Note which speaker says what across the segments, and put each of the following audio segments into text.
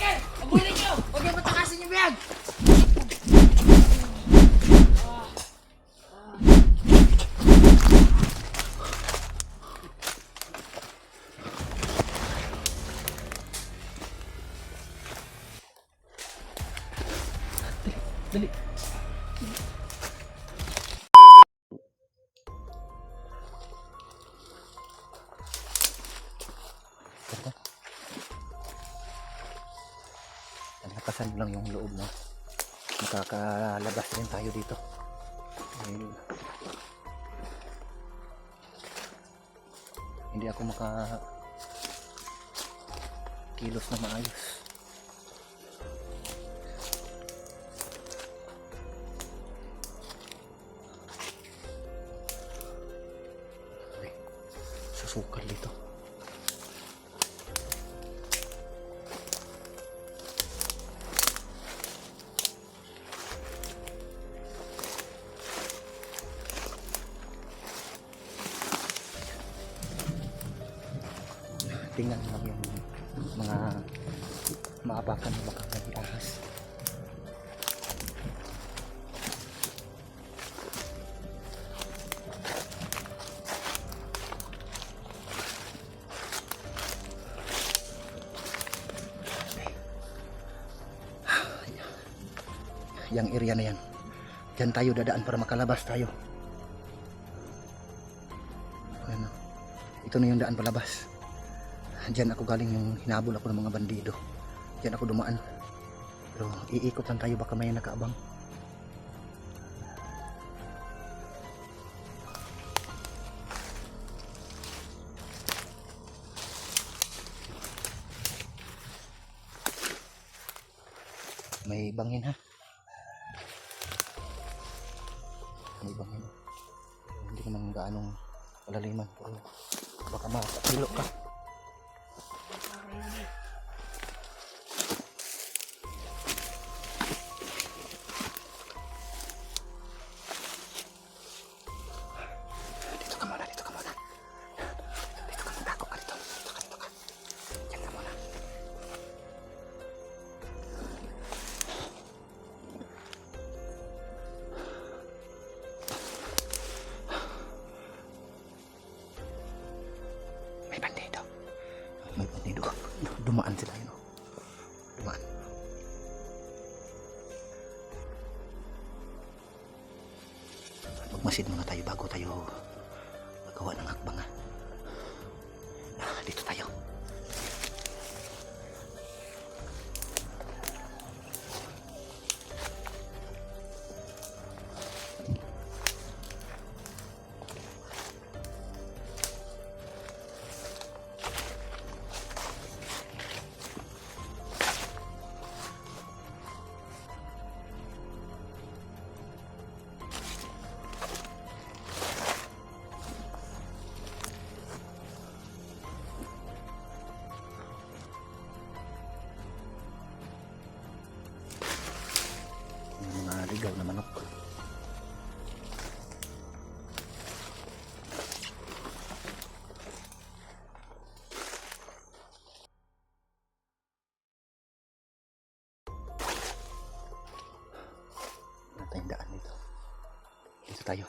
Speaker 1: Striker! Abulin nyo! Huwag yung patakasin yung biyag!
Speaker 2: Dali. Nakasan mo lang yung loob mo. Makakalabas rin tayo dito. Dahil hindi ako kilos na maayos. Susukal dito. Tingnan lang yung mga maapakan na baka may ahas. Yang area na yan, dyan tayo dadaan para makalabas tayo. Ano, ito na yung daan palabas. Dyan ako galing yung hinabol ako ng mga bandido. Dyan ako dumaan. Pero iikot lang tayo, baka may nakaabang. May bangin ha. May bangin. Hindi naman gaanong malaliman. Pero baka makakilo ka. Dito ka muna. Dito ka muna. Ako ka dito. Dito ka. Diyan ka muna. May bandido. Dumaan sila yun. Dumaan. Magmasid muna tayo bago tayo magawa ng hakbang ha. Dito tayo. Mga ligaw na manok. Wala tayong daan dito. Dito tayo.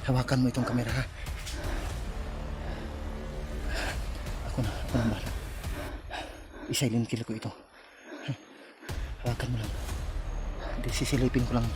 Speaker 2: Hawakan mo itong kamera ha. Ako na bahala. I-silent kill ko ito. Hawakan mo lang. Sisilipin ko lang.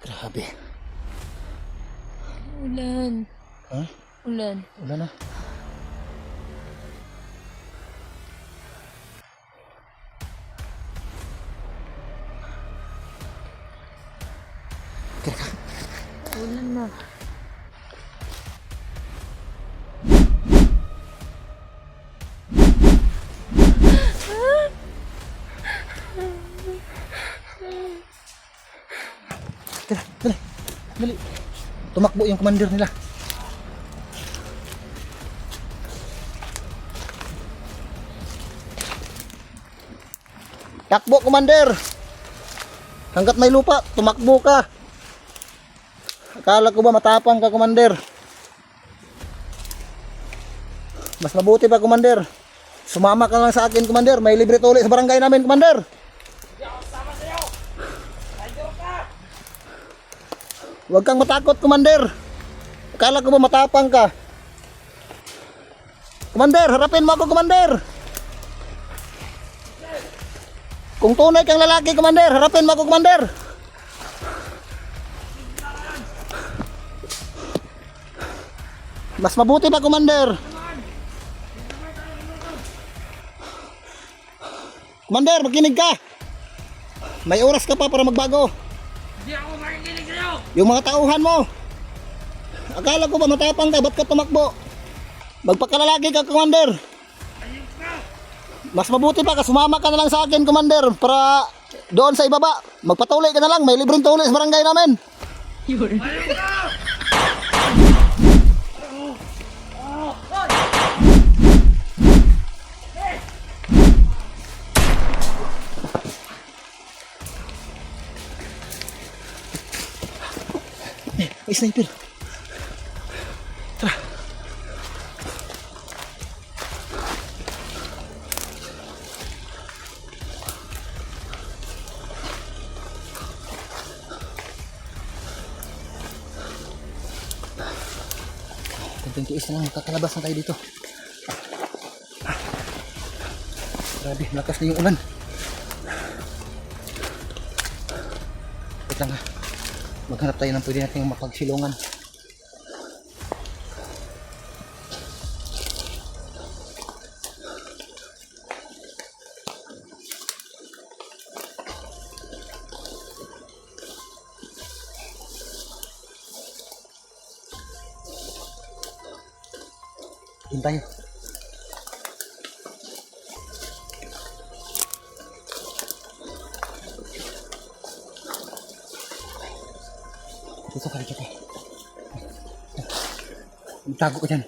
Speaker 2: Grabe.
Speaker 1: Ulan.
Speaker 2: Ha?
Speaker 1: Ulan.
Speaker 2: Ulan na. Teka.
Speaker 1: Ulan na.
Speaker 2: Tara, dali. Dali. Tumakbo yung commander nila. Takbo, commander. Hanggat may lupa, tumakbo ka. Akala ko ba matapang ka, commander? Mas mabuti pa, commander. Sumama ka lang sa akin, commander. May libre tuli sa barangay namin, commander. Huwag kang matakot, commander. Akala ko ba matapang ka? Commander, harapin mo ako, commander. Kung tunay kang lalaki, commander, harapin mo ako, commander. Mas mabuti pa, commander. Commander, makinig ka. May oras ka pa para magbago.
Speaker 1: Hindi ako makikinig sa'yo!
Speaker 2: Yung mga tauhan mo. Akala ko ba matapang ka, ba't ka tumakbo? Magpakalalaki ka, commander.
Speaker 1: Ayun ka!
Speaker 2: Mas mabuti pa ka, sumama ka na lang sa akin, commander, para doon sa ibaba. Magpatuloy ka na lang, may libreng tuloy sa barangay namin.
Speaker 1: Ayun ka!
Speaker 2: May sniper. Tara. Tiis na lang, kakalabas na tayo dito. Grabe, lakas na yung ulan. Wait lang ha. Maghanap tayo ng pwede natin mapagsilungan. Yun tayo. Dito ka rin kita. Magtago ko dyan.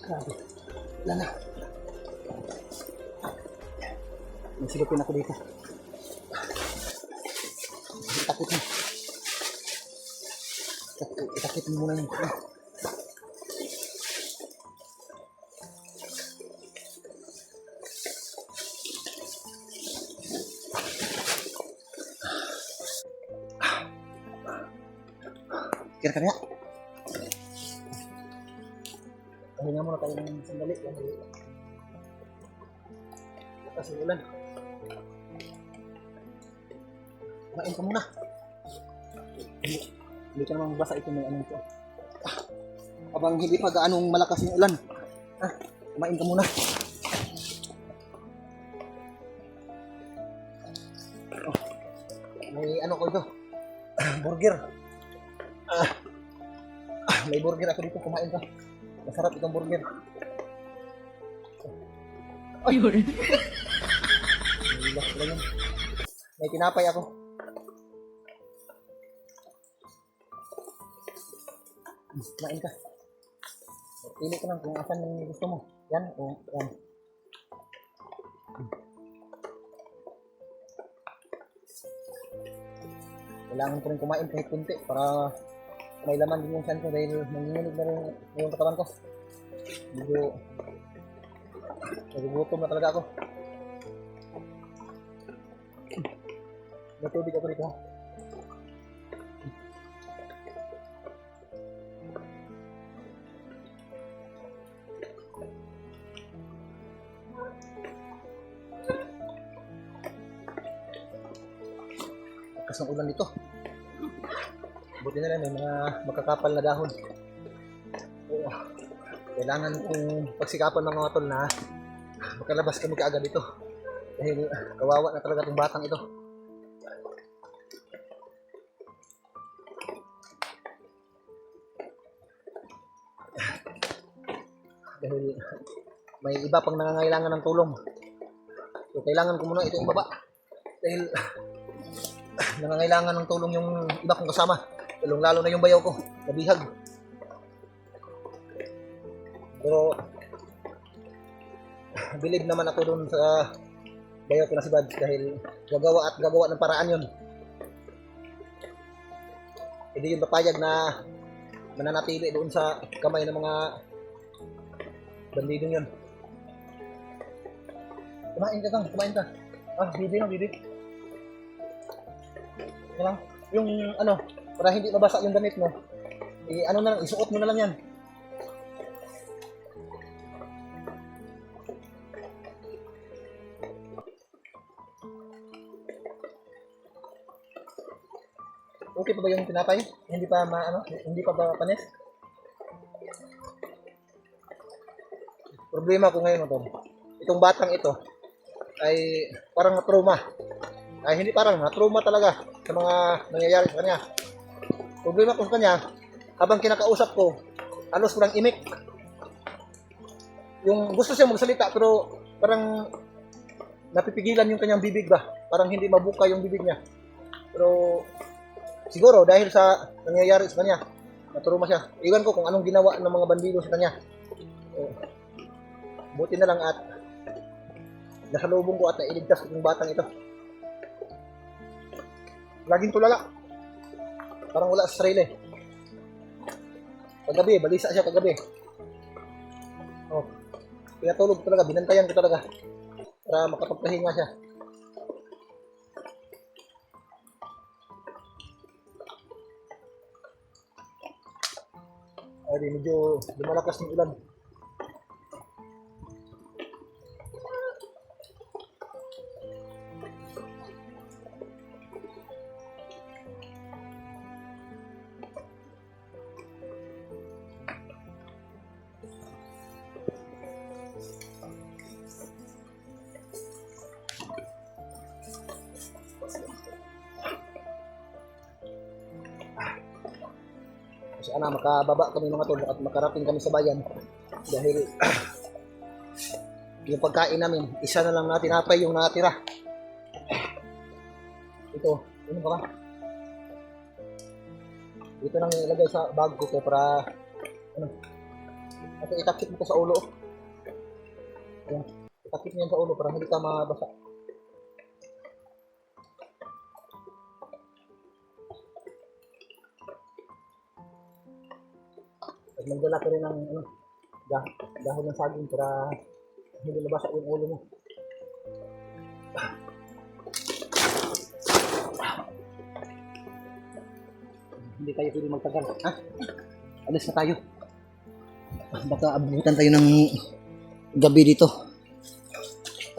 Speaker 2: Grabe. Wala na. Magsilupin ako dito. Itakit mo. Itakit mo muna yun. Kira ka niya. Pahinga muna tayo ng sandali. Kasi ulan. Kumain ka muna. Hindi ka naman basa ito may anong ito. Abang hindi pa gaanong malakas yung ulan. Kumain ka muna. May ano ko ito. Burger. May burger ako dito, kumain ka. Masarap itong burger.
Speaker 1: Ayun.
Speaker 2: May tinapay ako. Kumain ka. Pili ka lang kung asan yung gusto mo. Yan o yan. Kailangan ko rin kumain kahit kunti para may laman din yung tiyan ko dahil nanginginig na rin yung katawan ko. Medyo nagugutom na talaga ako. May tubig ako dito. Lakas ng ulan dito. Buti na lang may mga makakapal na dahon. Oo. Kailangan kong pagsikapan ng mga tol na makalabas kami kaagad dito. Dahil kawawa na talaga itong batang ito. Dahil may iba pang nangangailangan ng tulong. So kailangan ko muna ito ibaba. Dahil nangangailangan ng tulong yung iba kong kasama. Lalo na yung bayaw ko, nabihag. Pero believe naman ako dun sa bayaw ko na si Bads dahil gagawa ng paraan yun. Hindi yun papayag na mananatili doon sa kamay ng mga bandidong yun. Kumain ka kang, kumain ka. Ah, bibi. Lang. Yung ano, para hindi mabasa yung damit mo, ano na lang, isuot mo na lang yan. Okay pa ba yung tinapay? Hindi pa hindi pa ba panis? Problema ko ngayon ito. Itong batang ito ay parang na-trauma. Ay hindi parang na-trauma talaga sa mga nangyayari sa kanya. Problema ko sa kanya, habang kinakausap ko, alos ko lang imik. Yung gusto siya magsalita pero parang napipigilan yung kanyang bibig ba? Parang hindi mabuka yung bibig niya. Pero siguro dahil sa nangyayari sa kanya, na-trauma siya. Iwan ko kung anong ginawa ng mga bandido sa kanya. Buti na lang at nasalubong ko at nailigtas ko yung batang ito. Laging tulala. Parang wala sa sarili. Kagabi, balisa siya kagabi. Oh, pinatulog talaga, binantayan ko talaga para makapagpahinga siya. Ay, medyo lumalakas ng ulan. Sana makababa kami mga tol at makarating kami sa bayan dahil yung pagkain namin, isa na lang na tinapay yung natira. Ito, ano ba? Ito lang yung ilagay sa bag ko para at itakip mo ko sa ulo. Ayan, itakip mo yan sa ulo para hindi ka mabasa. At magdala ka rin ng dahon ng saging para hindi nabasa yung ulo mo. Hindi tayo pwede magtagal. Ha? Alis na tayo. Baka abutan tayo ng gabi dito.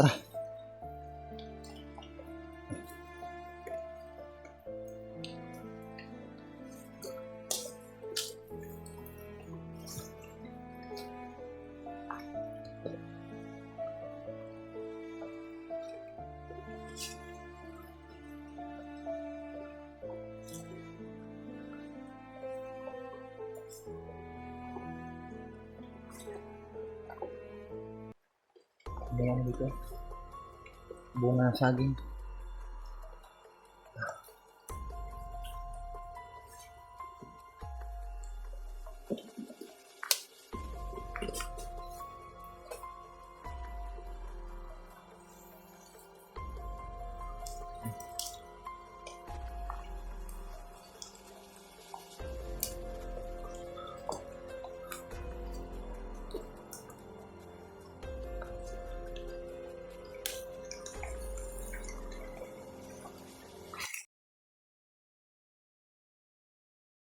Speaker 2: Tara. Ayan dito. Bunga saging.